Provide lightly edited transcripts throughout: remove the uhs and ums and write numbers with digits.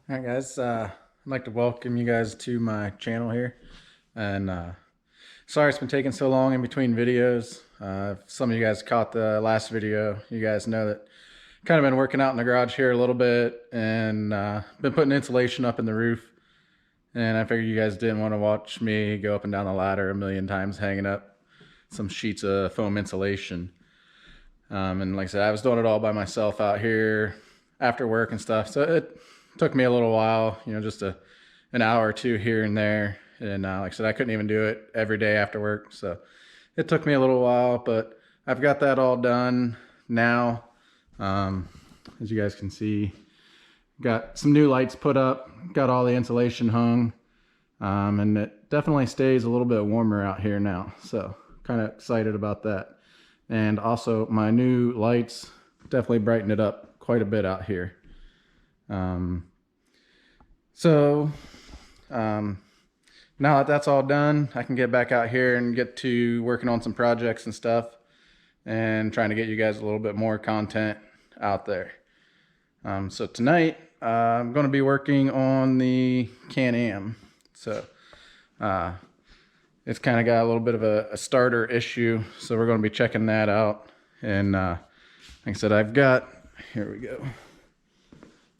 All right, guys. I'd like to welcome you guys to my channel here. And sorry it's been taking so long in between videos. If some of you guys caught the last video, you guys know that kind of been working out in the garage here a little bit and been putting insulation up in the roof. And I figured you guys didn't want to watch me go up and down the ladder a million times hanging up some sheets of foam insulation. And like I said, I was doing it all by myself out here after work and stuff. So it took me a little while, just an hour or two here and there. And like I said, I couldn't even do it every day after work. So it took me a little while, but I've got that all done now. As you guys can see, got some new lights put up, got all the insulation hung. And it definitely stays a little bit warmer out here now. So kind of excited about that. And also my new lights definitely brighten it up quite a bit out here. Now that that's all done, I can get back out here and get to working on some projects and stuff and trying to get you guys a little bit more content out there. So tonight I'm going to be working on the Can-Am. So it's kind of got a little bit of a starter issue, so we're going to be checking that out. And like I said, here we go.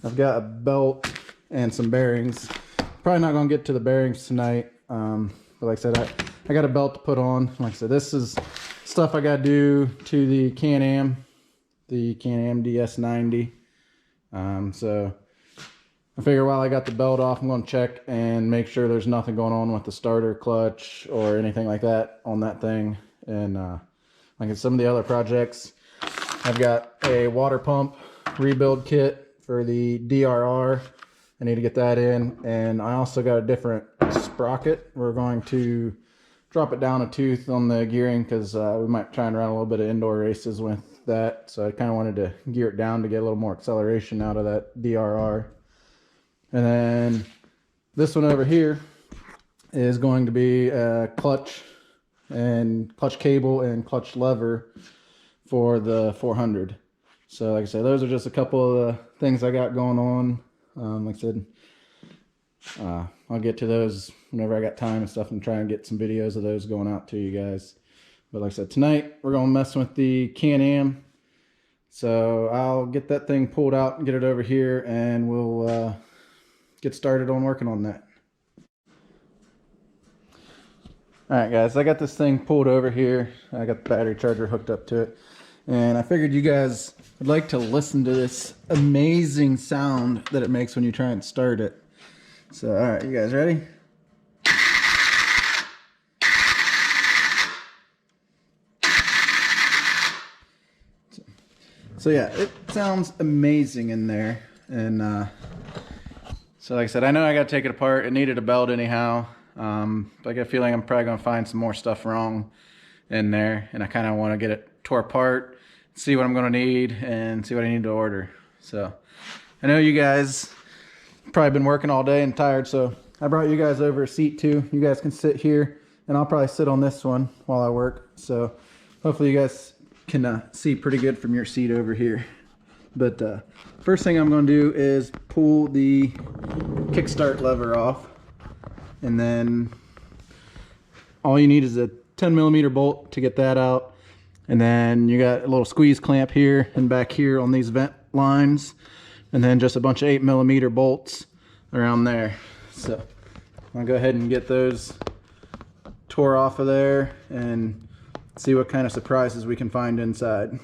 I've got a belt and some bearings. Probably not going to get to the bearings tonight, but like I said, I got a belt to put on. Like I said, this is stuff I got to do to the Can-Am ds90. So I figure while I got the belt off, I'm going to check and make sure there's nothing going on with the starter clutch or anything like that on that thing. And like in some of the other projects, I've got a water pump rebuild kit for the DRR. I need to get that in. And I also got a different sprocket. We're going to drop it down a tooth on the gearing because we might try and run a little bit of indoor races with that. So I kind of wanted to gear it down to get a little more acceleration out of that DRR. And then this one over here is going to be a clutch cable and clutch lever for the 400. So like I said, those are just a couple of the things I got going on. Like I said, I'll get to those whenever I got time and stuff and try and get some videos of those going out to you guys. But like I said, tonight we're going to mess with the Can-Am. So I'll get that thing pulled out and get it over here, and we'll get started on working on that. Alright guys, I got this thing pulled over here. I got the battery charger hooked up to it. And I figured you guys would like to listen to this amazing sound that it makes when you try and start it. So alright, you guys ready? So yeah, it sounds amazing in there. And so like I said, I know I got to take it apart. It needed a belt anyhow. But I get a feeling I'm probably going to find some more stuff wrong in there. And I kind of want to get it tore apart, see what I'm going to need, and see what I need to order. So I know you guys probably been working all day and tired, so I brought you guys over a seat too. You guys can sit here, and I'll probably sit on this one while I work. So hopefully you guys can see pretty good from your seat over here. But first thing I'm going to do is pull the kickstart lever off. And then all you need is a 10mm bolt to get that out. And then you got a little squeeze clamp here and back here on these vent lines. And then just a bunch of 8mm bolts around there. So I'll go ahead and get those tore off of there and see what kind of surprises we can find inside.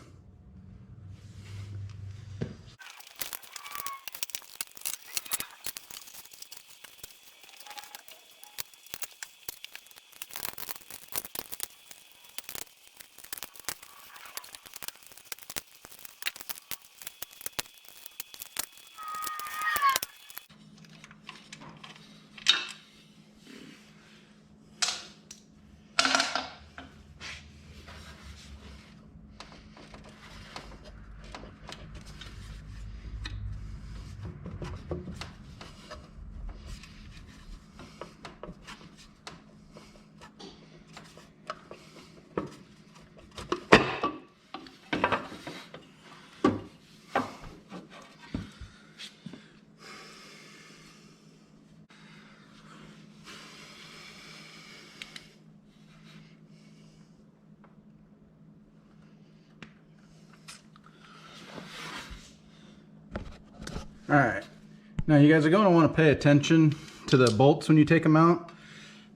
All right, now you guys are going to want to pay attention to the bolts when you take them out.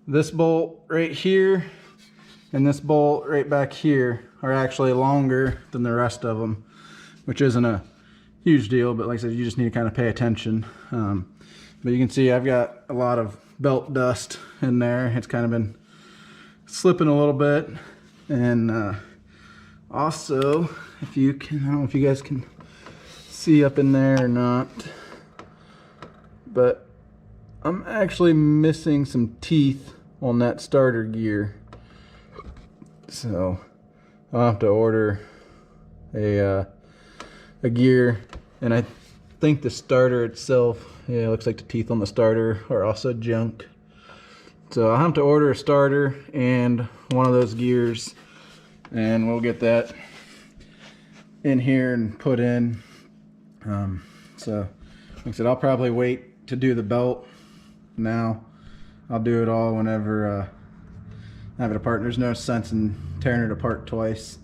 This bolt right here and this bolt right back here are actually longer than the rest of them, which isn't a huge deal, but like I said, you just need to kind of pay attention. But you can see I've got a lot of belt dust in there. It's kind of been slipping a little bit. And also, if you can, I don't know if you guys can see up in there or not, but I'm actually missing some teeth on that starter gear. So I'll have to order a gear, and I think the starter itself, yeah, it looks like the teeth on the starter are also junk. So I'll have to order a starter and one of those gears, and we'll get that in here and put in. So like I said, I'll probably wait to do the belt now. I'll do it all whenever I have it apart. There's no sense in tearing it apart twice.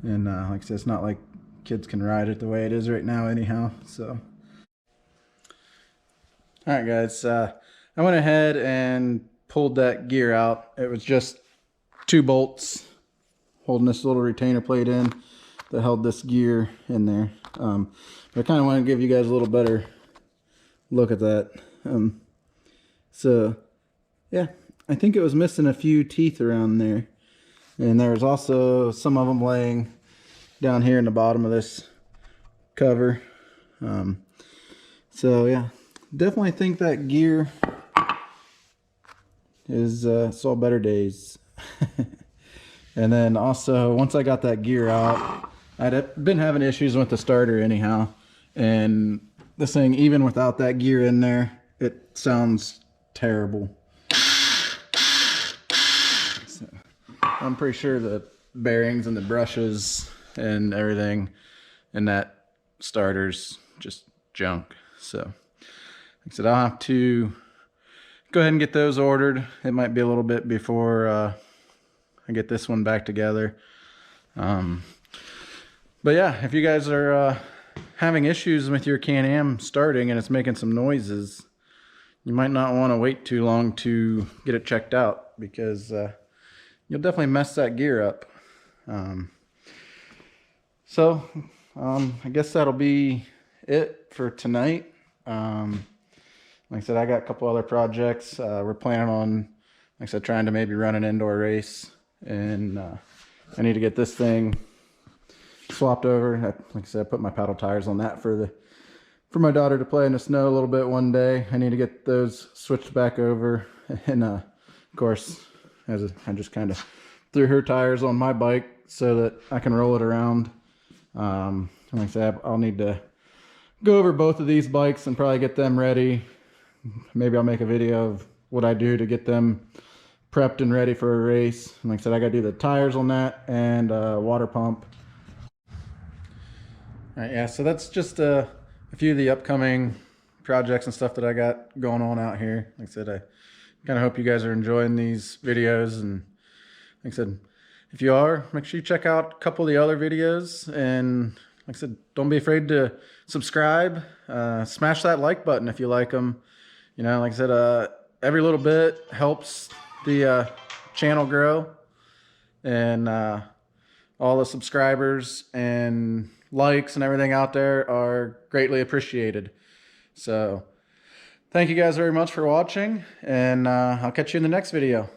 And like I said, it's not like kids can ride it the way it is right now anyhow. So all right guys, I went ahead and pulled that gear out. It was just 2 bolts holding this little retainer plate in that held this gear in there. But I kind of want to give you guys a little better look at that. So yeah, I think it was missing a few teeth around there, and there was also some of them laying down here in the bottom of this cover. So yeah, definitely think that gear is saw better days. And then also, once I got that gear out, I'd been having issues with the starter anyhow, and this thing, even without that gear in there, it sounds terrible. So I'm pretty sure the bearings and the brushes and everything in that starter's just junk. So like I said, I'll have to go ahead and get those ordered. It might be a little bit before I get this one back together. But yeah, if you guys are having issues with your Can-Am starting and it's making some noises, you might not want to wait too long to get it checked out, because you'll definitely mess that gear up. So I guess that'll be it for tonight. Like I said, I got a couple other projects. We're planning on, like I said, trying to maybe run an indoor race, and I need to get this thing swapped over. Like I said, I put my paddle tires on that for my daughter to play in the snow a little bit one day. I need to get those switched back over, and of course, I just kind of threw her tires on my bike so that I can roll it around. Like I said, I'll need to go over both of these bikes and probably get them ready. Maybe I'll make a video of what I do to get them prepped and ready for a race. And like I said, I got to do the tires on that and water pump. All right, yeah, so that's just a few of the upcoming projects and stuff that I got going on out here. Like I said, I kind of hope you guys are enjoying these videos, and like I said, if you are, make sure you check out a couple of the other videos, and like I said, don't be afraid to subscribe. Smash that like button if you like them. You know, like I said, every little bit helps the channel grow, and all the subscribers and likes and everything out there are greatly appreciated. So thank you guys very much for watching, and I'll catch you in the next video.